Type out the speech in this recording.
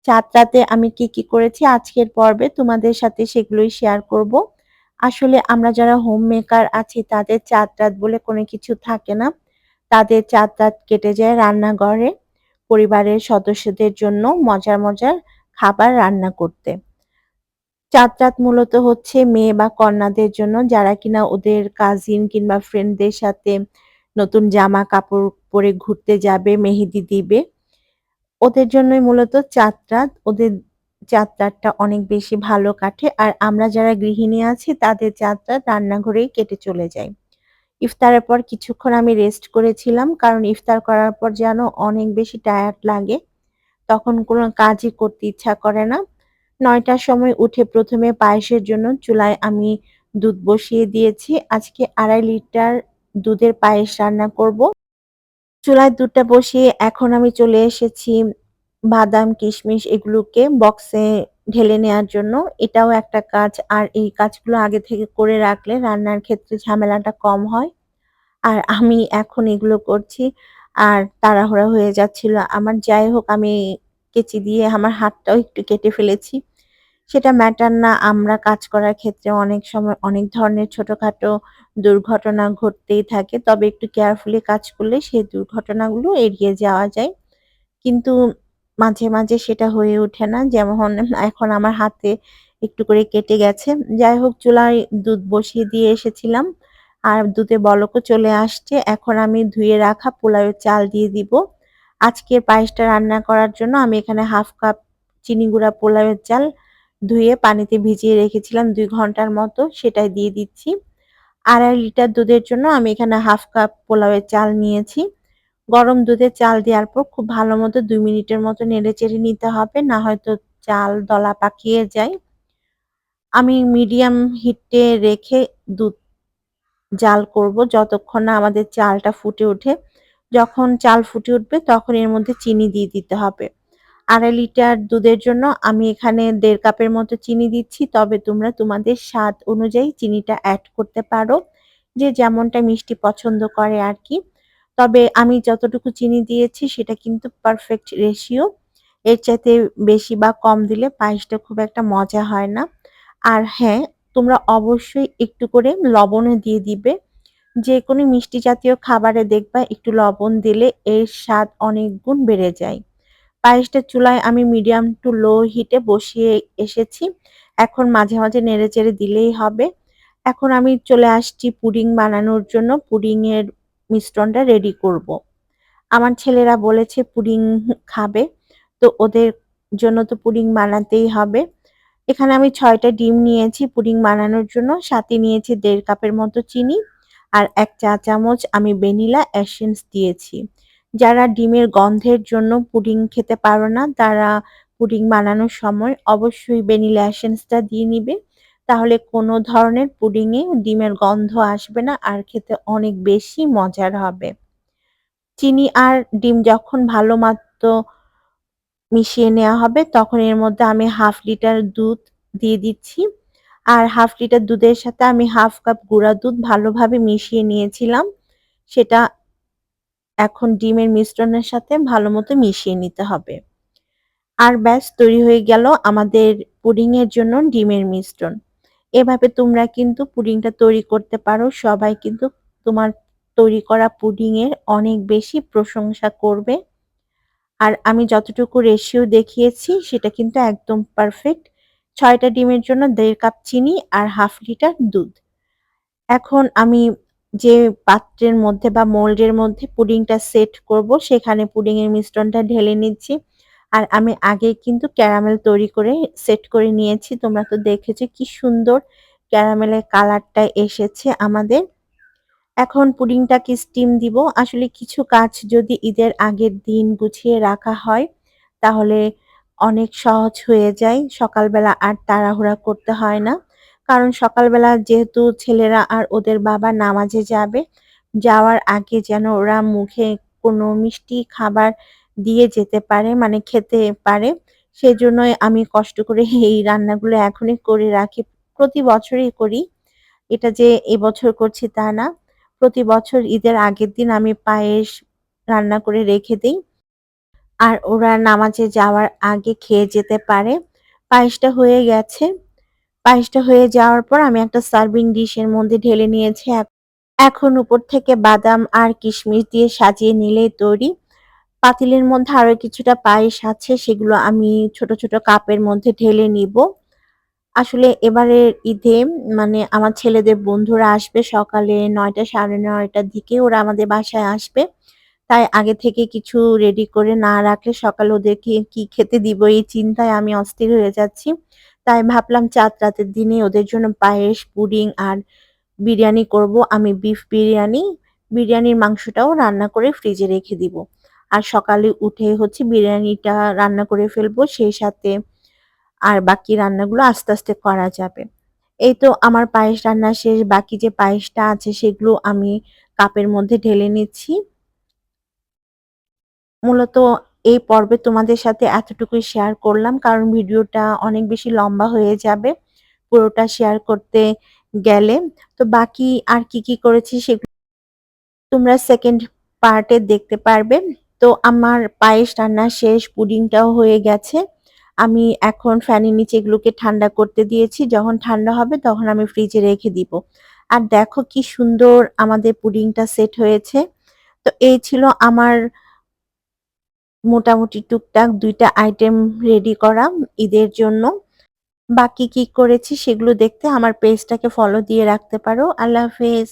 যাত্রাতে আমি কি করেছি আজকের পর্বে তোমাদের সাথে সেগুলোই শেয়ার করব। আসলে আমরা যারা হোম মেকার আছি তাদের চাঁদ-রাত বলে কোনো কিছু থাকে না। তাদের চাঁদ-রাত কেটে যায় রান্নাঘরে পরিবারের সদস্যদের জন্য মজার খাবার রান্না করতে। চাঁদ-রাত মূলত হচ্ছে মেয়ে বা কন্যাদের জন্য যারা কিনা ওদের কাজিন কিংবা ফ্রেন্ডদের সাথে নতুন জামা কাপড় পরে ঘুরতে যাবে, মেহেদি দিবে। ওদের জন্যই মূলত চাঁদ-রাত। ওদের চাঁদ-রাতটা অনেক বেশি ভালো কাটে। আর আমরা যারা গৃহিণী আছি তাদের চাঁদ-রাত রান্নাঘরেই কেটে চলে যায়। ইফতারের পর কিছুক্ষণ আমি রেস্ট করেছিলাম। কারণ ইফতার করার পর যেন অনেক বেশি টায়ার্ড লাগে। তখন কোনো কাজই করতে ইচ্ছা করে না। ৯ টার সময় উঠে ১ম এ পায়েসের জন্য চুলায় আমি দুধ বসিয়ে দিয়েছি। আজকে ২.৫ লিটার দুধের পায়েস রান্না করব। চুলায় দুধটা বসিয়ে এখন আমি চলে এসেছি বাদাম, কিশমিশ এগুলোকে বক্সে ঢেলে নেয়ার জন্য। এটাও একটা কাজ। আর এই কাজগুলো আগে থেকে করে রাখলে রান্নার ক্ষেত্রে ঝামেলাটা কম হয়। আর আমি এখন এগুলো করছি। আর তাড়াহুড়া হয়ে যাচ্ছিল আমার। যাই হোক আমি কেচি দিয়ে আমার হাতটাও একটু কেটে ফেলেছি। সেটা ম্যাটার না। আমরা কাজ করার ক্ষেত্রে অনেক সময় অনেক ধরনের ছোটখাটো দুর্ঘটনা ঘটতেই থাকে। তবে একটু কেয়ারফুলি কাজ করলে সেই দুর্ঘটনাগুলো এড়িয়ে যাওয়া যায়। কিন্তু মাঝে সেটা হয়ে ওঠে না। যেমন এখন আমার হাতে একটু করে কেটে গেছে। যাই হোক চুলায় দুধ বসিয়ে দিয়ে এসেছিলাম। আর দুধে বলকও চলে আসছে। এখন আমি ধুয়ে রাখা পোলাওয়ের চাল দিয়ে দিব। আজকের পায়েসটা রান্না করার জন্য আমি এখানে 1/2 কাপ চিনি গুঁড়া পোলাওয়ের চাল ধুয়ে পানিতে ভিজিয়ে রেখেছিলাম ২ ঘন্টার মতো, সেটাই দিয়ে দিচ্ছি। ২.৫ লিটার দুধের জন্য আমি এখানে 1/2 কাপ পোলাওয়ের চাল নিয়েছি। গরম দুধে চাল দেওয়ার পর খুব ভালো মতো ২ মিনিটের মতো নেড়েচেড়ে নিতে হবে, না হয়তো চাল দলা পাকিয়ে যায়। আমি মিডিয়াম হিটে রেখে দুধ জাল করব যতক্ষণ না আমাদের চালটা ফুটে ওঠে। যখন চাল ফুটে উঠবে তখন এর মধ্যে চিনি দিয়ে দিতে হবে। ২.৫ লিটার দুধের জন্য আমি এখানে ১.৫ কাপের মতো চিনি দিচ্ছি। তবে তোমরা তোমাদের স্বাদ অনুযায়ী চিনিটা এড করতে পারো। যে যেমনটা মিষ্টি পছন্দ করে আরকি। তবে আমি যতটুকু চিনি দিয়েছি সেটা কিন্তু পারফেক্ট রেশিও। এর চাইতে বেশি বা কম দিলে পায়েসটা খুব একটা মজা হয় না। আর হ্যাঁ, তোমরা অবশ্যই একটু করে লবণও দিয়ে দিবে। যেকোনো মিষ্টি জাতীয় খাবারে দেখবা একটু লবণ দিলে এর স্বাদ অনেক গুণ বেড়ে যায়। পায়েসটা চুলায় আমি মিডিয়াম টু লো হিটে বসিয়ে এসেছি। এখন মাঝে নেড়েচেড়ে দিলেই হবে। এখন আমি চলে আসছি পুডিং বানানোর জন্য। পুডিং এর মিশ্রণটা রেডি করব। আমার ছেলেরা বলেছে পুডিং খাবে। তো ওদের জন্য তো পুডিং বানাতেই হবে। এখানে আমি ৬ টা ডিম নিয়েছি পুডিং বানানোর জন্য। সাথে নিয়েছি ১.৫ কাপের মতো চিনি। আর ১ চা চামচ আমি ভ্যানিলা এসেন্স দিয়েছি। যারা ডিমের গন্ধের জন্য পুডিং খেতে পারো না, তারা পুডিং বানানোর সময় অবশ্যই ভ্যানিলা এসেন্সটা দিয়ে নিবে। তাহলে কোনো ধরনের পুডিংয়ে ডিমের গন্ধ আসবে না আর খেতে অনেক বেশি মজার হবে। চিনি আর ডিম যখন ভালো মতো মিশিয়ে নেওয়া হবে তখন এর মধ্যে আমি 1/2 লিটার দুধ দিয়ে দিচ্ছি। আর 1/2 লিটার দুধের সাথে আমি 1/2 কাপ গুঁড়া দুধ ভালোভাবে মিশিয়ে নিয়েছিলাম। সেটা এখন ডিমের মিশ্রণের সাথে ভালোমতো মিশিয়ে নিতে হবে। আর ব্যাস তৈরি হয়ে গেল আমাদের পুডিং এর জন্য ডিমের মিশ্রণ। এভাবে তোমরা কিন্তু পুডিংটা তৈরি করতে পারো। সবাই কিন্তু তোমার তৈরি করা পুডিং এর অনেক বেশি প্রশংসা করবে। আর আমি যতটুকু রেশিও দেখিয়েছি সেটা কিন্তু একদম পারফেক্ট। ৬ টা ডিমের জন্য ১.৫ কাপ চিনি আর 1/2 লিটার দুধ। এখন আমি যে পাত্রের মধ্যে বা মোল্ডের মধ্যে পুডিংটা সেট করব সেখানে পুডিং এর মিশ্রণটা ঢেলে নিচ্ছি। আর আমি আগেই কিন্তু ক্যারামেল তৈরি করে সেট করে নিয়েছি। তোমরা তো দেখেছো কি সুন্দর ক্যারামেলের কালারটা এসেছে আমাদের। এখন পুডিংটাকে স্টিম দিব। আসলে কিছু কাজ যদি ঈদের আগের দিন গুছিয়ে রাখা হয়, তাহলে অনেক সহজ হয়ে যায়। সকালবেলা আর তাড়াহুড়া করতে হয় না। কারণ সকালবেলা যেহেতু ছেলেরা আর ওদের বাবা নামাজে যাবে, যাওয়ার আগে যেন ওরা মুখে কোনো মিষ্টি খাবার দিয়ে যেতে পারে, মানে খেতে পারে। সেজন্যই আমি কষ্ট করে এই রান্নাগুলো এখনই করে রাখি। প্রতি বছরই করি। এটা যে এবছর করছি তা না। প্রতি বছর ঈদের আগের দিন আমি পায়েস রান্না করে রেখে দেই। আর ওরা নামাজে যাওয়ার আগে খেয়ে যেতে পারে। পায়েসটা হয়ে গেছে। পায়েসটা হয়ে যাওয়ার পর আমি একটা সার্ভিং ডিশের মধ্যে ঢেলে নিয়েছি। এখন উপর থেকে বাদাম আর কিশমিশ দিয়ে সাজিয়ে নিলেই তৈরি। পাতিলের মধ্যে আরো কিছুটা পায়েস আছে, সেগুলো আমি ছোট, ছোট কাপের মধ্যে ঢেলে নিবো। আসলে এবারের ঈদে মানে আমার ছেলেদের বন্ধুরা আসবে সকালে ৯টা ৯:৩০ র দিকে ওরা আমাদের বাসায় আসবে। তাই আগে থেকে কিছু রেডি করে না রাখলে সকালে ওদেরকে কি খেতে দিব এই চিন্তায় আমি অস্থির হয়ে যাচ্ছি। তাই ভাবলাম চাঁদ রাতের দিনে ওদের জন্য পায়েস, পুডিং আর বিরিয়ানি করব। আমি বিফ বিরিয়ানি, বিরিয়ানির মাংসটাও রান্না করে ফ্রিজে রেখে দিব। আর সকালে উঠে হচ্ছে বিরিয়ানিটা রান্না করে ফেলবো। সেই সাথে আর বাকি রান্নাগুলো আস্তে, আস্তে করা যাবে। এই তো আমার পায়েস রান্না শেষ। বাকি যে পায়েসটা আছে সেগুলো আমি কাপের মধ্যে ঢেলে নিচ্ছি। মূলত এই পর্বে তোমাদের সাথে এতটুকুই শেয়ার করলাম। কারণ ভিডিওটা অনেক বেশি লম্বা হয়ে যাবে পুরোটা শেয়ার করতে গেলে। তো বাকি আর কি, কি করেছি সেগুলো তোমরা সেকেন্ড পার্টে দেখতে পারবে। তো আমার পায়েস রান্না শেষ, পুডিংটাও হয়ে গেছে। আমি এখন ফ্যানের নিচে এগুলোকে ঠান্ডা করতে দিয়েছি। যখন ঠান্ডা হবে তখন আমি ফ্রিজে রেখে দিব। আর দেখো কি সুন্দর আমাদের পুডিংটা সেট হয়েছে। তো এই ছিল আমার মোটামুটি টুকটাক ২ টা আইটেম রেডি করা ঈদের জন্য। বাকি কি করেছি সেগুলো দেখতে আমার পেজটাকে ফলো দিয়ে রাখতে পারো। আল্লাহ হাফেজ।